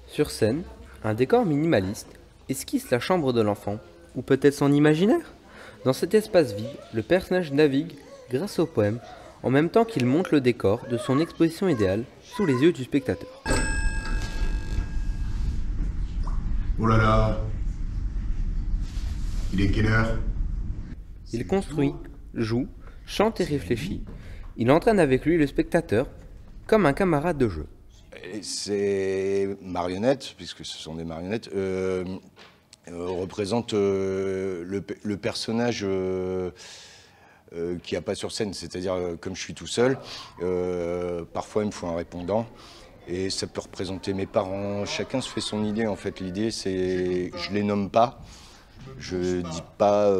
Sur scène, un décor minimaliste esquisse la chambre de l'enfant, ou peut-être son imaginaire. Dans cet espace vide, le personnage navigue grâce au poème, en même temps qu'il monte le décor de son exposition idéale sous les yeux du spectateur. Oh là là. Il est quelle heure? Il construit, joue, chante et réfléchit. Il entraîne avec lui le spectateur comme un camarade de jeu. Ces marionnettes, puisque ce sont des marionnettes, représentent le personnage qu'il n'y a pas sur scène. C'est-à-dire, comme je suis tout seul, parfois il me faut un répondant. Et ça peut représenter mes parents. Chacun se fait son idée, en fait. L'idée, c'est... Je les nomme pas. Je dis pas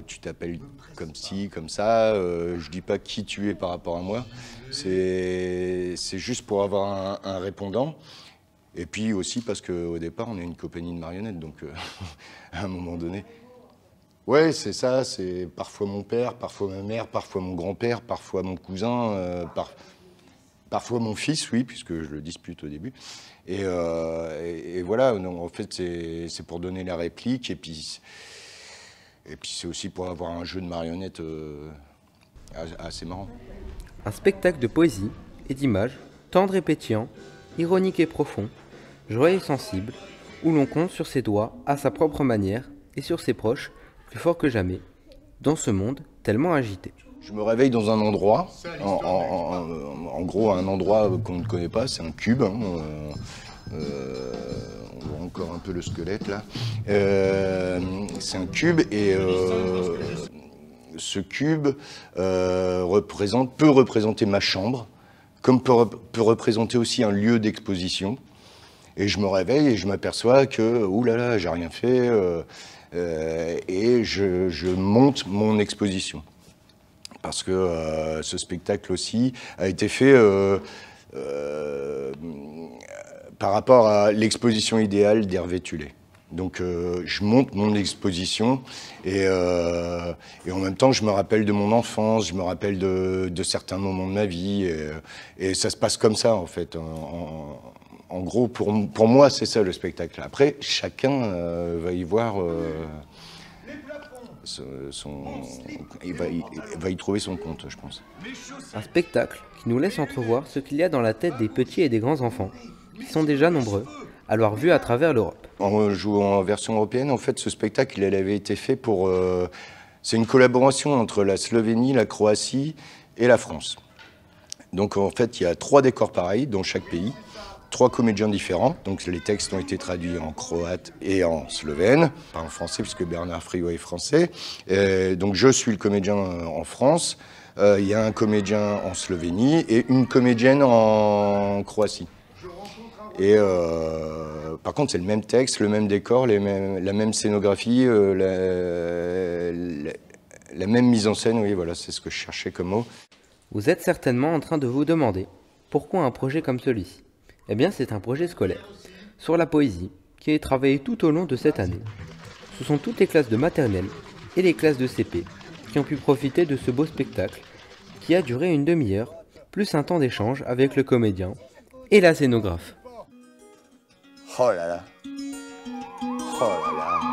tu t'appelles comme ci, comme ça. Je dis pas qui tu es par rapport à moi. C'est juste pour avoir un répondant. Et puis aussi parce qu'au départ, on est une compagnie de marionnettes. Donc, à un moment donné... Ouais, c'est ça. C'est parfois mon père, parfois ma mère, parfois mon grand-père, parfois mon cousin, parfois mon fils, oui, puisque je le dispute au début. Et voilà, non, en fait, c'est pour donner la réplique. Et puis c'est aussi pour avoir un jeu de marionnettes assez marrant. Un spectacle de poésie et d'images, tendre et pétillant, ironique et profond, joyeux et sensible, où l'on compte sur ses doigts à sa propre manière et sur ses proches, plus fort que jamais, dans ce monde tellement agité. Je me réveille dans un endroit, en gros un endroit qu'on ne connaît pas, c'est un cube. On voit encore un peu le squelette là. C'est un cube et ce cube peut représenter ma chambre, comme peut représenter aussi un lieu d'exposition. Et je me réveille et je m'aperçois que, oulala, j'ai rien fait, et je monte mon exposition. Parce que ce spectacle aussi a été fait par rapport à l'exposition idéale d'Hervé Tullet. Donc je monte mon exposition et en même temps je me rappelle de mon enfance, je me rappelle de certains moments de ma vie et ça se passe comme ça en fait. En gros, pour moi, c'est ça le spectacle. Après, chacun va y voir... il va y trouver son compte, je pense. Un spectacle qui nous laisse entrevoir ce qu'il y a dans la tête des petits et des grands enfants, qui sont déjà nombreux, à l'avoir vu à travers l'Europe. En jouant en version européenne, en fait, ce spectacle, il avait été fait pour... c'est une collaboration entre la Slovénie, la Croatie et la France. Donc, en fait, il y a 3 décors pareils dans chaque pays. 3 comédiens différents, donc les textes ont été traduits en croate et en slovène, pas en français puisque Bernard Friot est français. Donc je suis le comédien en France, il y a un comédien en Slovénie et une comédienne en Croatie. Et par contre c'est le même texte, le même décor, la même scénographie, la même mise en scène, oui voilà, c'est ce que je cherchais comme mot. Vous êtes certainement en train de vous demander pourquoi un projet comme celui-ci. Eh bien, c'est un projet scolaire, sur la poésie, qui est travaillé tout au long de cette année. Ce sont toutes les classes de maternelle et les classes de CP qui ont pu profiter de ce beau spectacle, qui a duré une demi-heure, plus un temps d'échange avec le comédien et la scénographe. Oh là là. Oh là là.